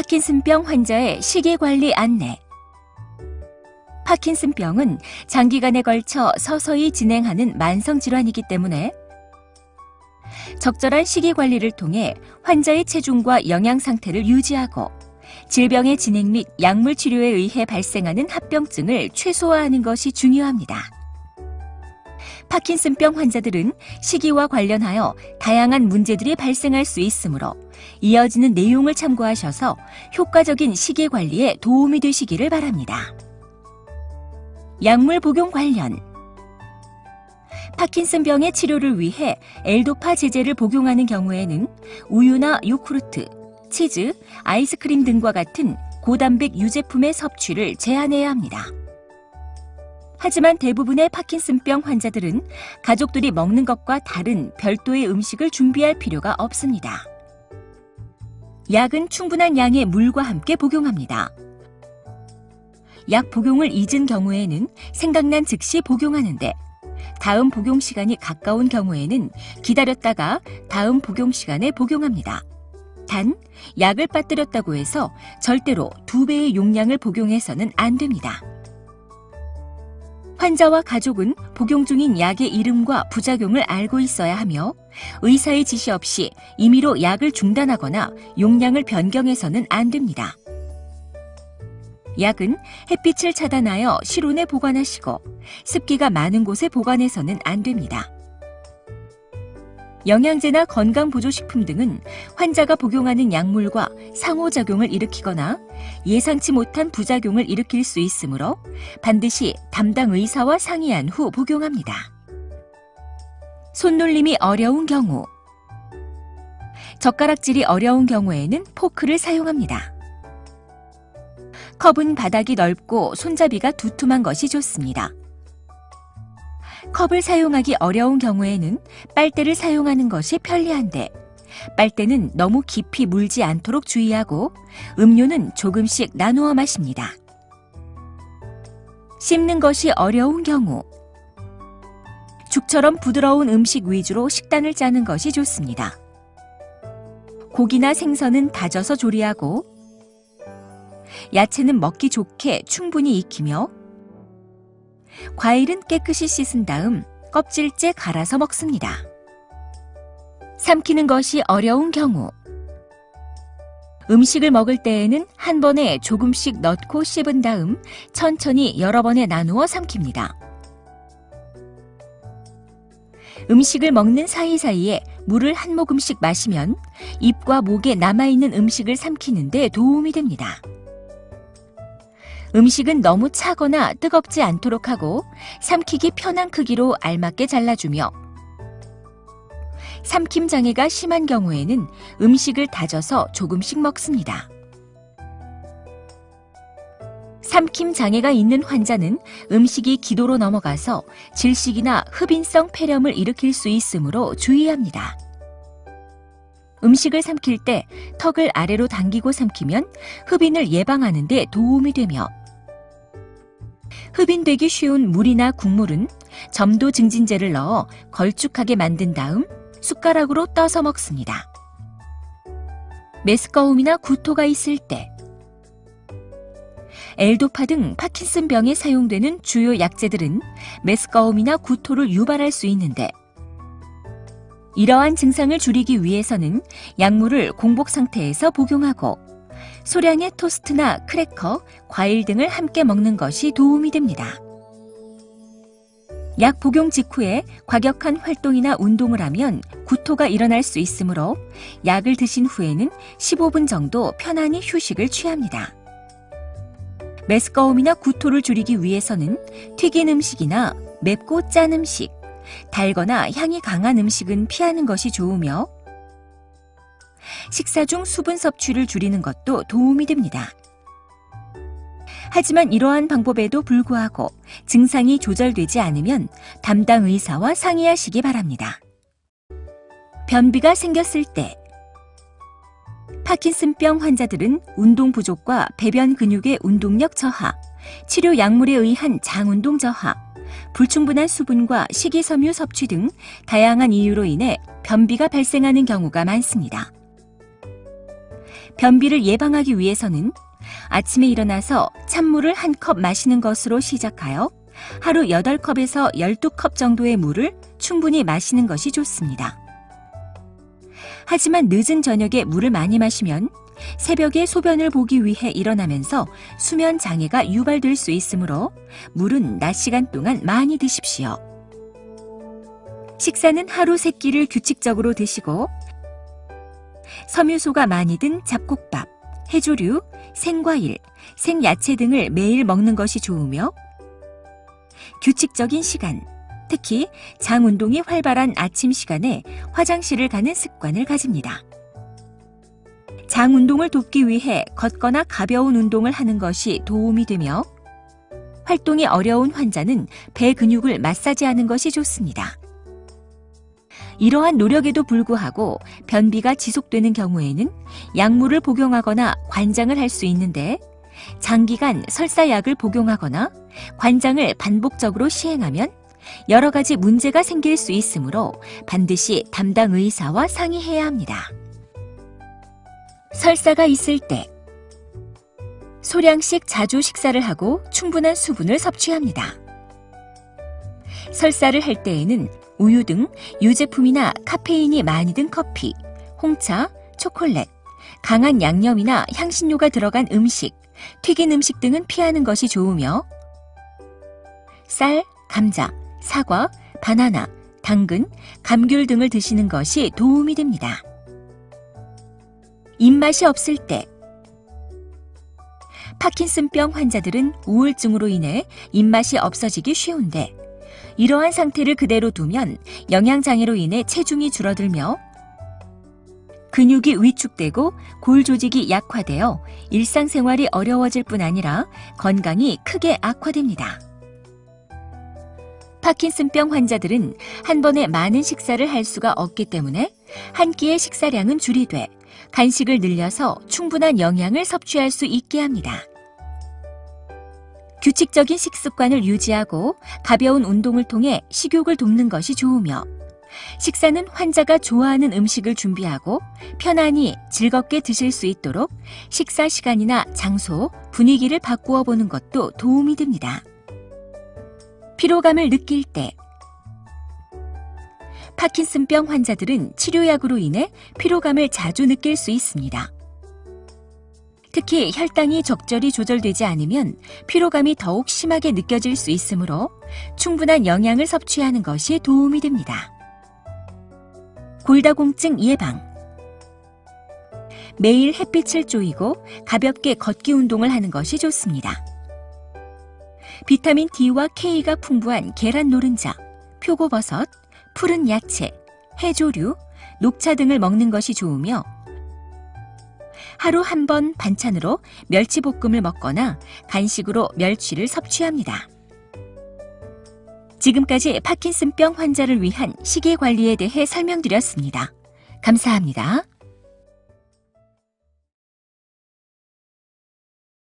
파킨슨병 환자의 식이관리 안내. 파킨슨병은 장기간에 걸쳐 서서히 진행하는 만성질환이기 때문에 적절한 식이관리를 통해 환자의 체중과 영양 상태를 유지하고 질병의 진행 및 약물 치료에 의해 발생하는 합병증을 최소화하는 것이 중요합니다. 파킨슨병 환자들은 식이와 관련하여 다양한 문제들이 발생할 수 있으므로 이어지는 내용을 참고하셔서 효과적인 식이 관리에 도움이 되시기를 바랍니다. 약물 복용 관련. 파킨슨병의 치료를 위해 L도파 제제를 복용하는 경우에는 우유나 요구르트, 치즈, 아이스크림 등과 같은 고단백 유제품의 섭취를 제한해야 합니다. 하지만 대부분의 파킨슨병 환자들은 가족들이 먹는 것과 다른 별도의 음식을 준비할 필요가 없습니다. 약은 충분한 양의 물과 함께 복용합니다. 약 복용을 잊은 경우에는 생각난 즉시 복용하는데 다음 복용 시간이 가까운 경우에는 기다렸다가 다음 복용 시간에 복용합니다. 단, 약을 빠뜨렸다고 해서 절대로 2배의 용량을 복용해서는 안 됩니다. 환자와 가족은 복용 중인 약의 이름과 부작용을 알고 있어야 하며 의사의 지시 없이 임의로 약을 중단하거나 용량을 변경해서는 안 됩니다. 약은 햇빛을 차단하여 실온에 보관하시고 습기가 많은 곳에 보관해서는 안 됩니다. 영양제나 건강보조식품 등은 환자가 복용하는 약물과 상호작용을 일으키거나 예상치 못한 부작용을 일으킬 수 있으므로 반드시 담당 의사와 상의한 후 복용합니다. 손놀림이 어려운 경우. 젓가락질이 어려운 경우에는 포크를 사용합니다. 컵은 바닥이 넓고 손잡이가 두툼한 것이 좋습니다. 컵을 사용하기 어려운 경우에는 빨대를 사용하는 것이 편리한데 빨대는 너무 깊이 물지 않도록 주의하고 음료는 조금씩 나누어 마십니다. 씹는 것이 어려운 경우. 죽처럼 부드러운 음식 위주로 식단을 짜는 것이 좋습니다. 고기나 생선은 다져서 조리하고 야채는 먹기 좋게 충분히 익히며 과일은 깨끗이 씻은 다음 껍질째 갈아서 먹습니다. 삼키는 것이 어려운 경우. 음식을 먹을 때에는 한 번에 조금씩 넣고 씹은 다음 천천히 여러 번에 나누어 삼킵니다. 음식을 먹는 사이사이에 물을 한 모금씩 마시면 입과 목에 남아있는 음식을 삼키는 데 도움이 됩니다. 음식은 너무 차거나 뜨겁지 않도록 하고 삼키기 편한 크기로 알맞게 잘라주며 삼킴 장애가 심한 경우에는 음식을 다져서 조금씩 먹습니다. 삼킴 장애가 있는 환자는 음식이 기도로 넘어가서 질식이나 흡인성 폐렴을 일으킬 수 있으므로 주의합니다. 음식을 삼킬 때 턱을 아래로 당기고 삼키면 흡인을 예방하는 데 도움이 되며 흡인되기 쉬운 물이나 국물은 점도 증진제를 넣어 걸쭉하게 만든 다음 숟가락으로 떠서 먹습니다. 메스꺼움이나 구토가 있을 때. L도파 등 파킨슨병에 사용되는 주요 약제들은 메스꺼움이나 구토를 유발할 수 있는데 이러한 증상을 줄이기 위해서는 약물을 공복 상태에서 복용하고 소량의 토스트나 크래커, 과일 등을 함께 먹는 것이 도움이 됩니다. 약 복용 직후에 과격한 활동이나 운동을 하면 구토가 일어날 수 있으므로 약을 드신 후에는 15분 정도 편안히 휴식을 취합니다. 메스꺼움이나 구토를 줄이기 위해서는 튀긴 음식이나 맵고 짠 음식, 달거나 향이 강한 음식은 피하는 것이 좋으며 식사 중 수분 섭취를 줄이는 것도 도움이 됩니다. 하지만 이러한 방법에도 불구하고 증상이 조절되지 않으면 담당 의사와 상의하시기 바랍니다. 변비가 생겼을 때. 파킨슨병 환자들은 운동 부족과 배변 근육의 운동력 저하, 치료 약물에 의한 장운동 저하, 불충분한 수분과 식이섬유 섭취 등 다양한 이유로 인해 변비가 발생하는 경우가 많습니다. 변비를 예방하기 위해서는 아침에 일어나서 찬물을 1컵 마시는 것으로 시작하여 하루 8컵에서 12컵 정도의 물을 충분히 마시는 것이 좋습니다. 하지만 늦은 저녁에 물을 많이 마시면 새벽에 소변을 보기 위해 일어나면서 수면 장애가 유발될 수 있으므로 물은 낮 시간 동안 많이 드십시오. 식사는 하루 3끼를 규칙적으로 드시고 섬유소가 많이 든 잡곡밥, 해조류, 생과일, 생야채 등을 매일 먹는 것이 좋으며 규칙적인 시간, 특히 장 운동이 활발한 아침 시간에 화장실을 가는 습관을 가집니다. 장 운동을 돕기 위해 걷거나 가벼운 운동을 하는 것이 도움이 되며 활동이 어려운 환자는 배 근육을 마사지하는 것이 좋습니다. 이러한 노력에도 불구하고 변비가 지속되는 경우에는 약물을 복용하거나 관장을 할 수 있는데 장기간 설사약을 복용하거나 관장을 반복적으로 시행하면 여러 가지 문제가 생길 수 있으므로 반드시 담당 의사와 상의해야 합니다. 설사가 있을 때 소량씩 자주 식사를 하고 충분한 수분을 섭취합니다. 설사를 할 때에는 우유 등 유제품이나 카페인이 많이 든 커피, 홍차, 초콜릿, 강한 양념이나 향신료가 들어간 음식, 튀긴 음식 등은 피하는 것이 좋으며 쌀, 감자, 사과, 바나나, 당근, 감귤 등을 드시는 것이 도움이 됩니다. 입맛이 없을 때 파킨슨병 환자들은 우울증으로 인해 입맛이 없어지기 쉬운데 이러한 상태를 그대로 두면 영양장애로 인해 체중이 줄어들며 근육이 위축되고 골 조직이 약화되어 일상생활이 어려워질 뿐 아니라 건강이 크게 악화됩니다. 파킨슨병 환자들은 한 번에 많은 식사를 할 수가 없기 때문에 한 끼의 식사량은 줄이되 간식을 늘려서 충분한 영양을 섭취할 수 있게 합니다. 규칙적인 식습관을 유지하고 가벼운 운동을 통해 식욕을 돕는 것이 좋으며 식사는 환자가 좋아하는 음식을 준비하고 편안히 즐겁게 드실 수 있도록 식사 시간이나 장소, 분위기를 바꾸어 보는 것도 도움이 됩니다. 피로감을 느낄 때 파킨슨병 환자들은 치료약으로 인해 피로감을 자주 느낄 수 있습니다. 특히 혈당이 적절히 조절되지 않으면 피로감이 더욱 심하게 느껴질 수 있으므로 충분한 영양을 섭취하는 것이 도움이 됩니다. 골다공증 예방. 매일 햇빛을 쬐이고 가볍게 걷기 운동을 하는 것이 좋습니다. 비타민 D와 K가 풍부한 계란 노른자, 표고버섯, 푸른 야채, 해조류, 녹차 등을 먹는 것이 좋으며 하루 한 번 반찬으로 멸치볶음을 먹거나 간식으로 멸치를 섭취합니다. 지금까지 파킨슨병 환자를 위한 식이관리에 대해 설명드렸습니다. 감사합니다.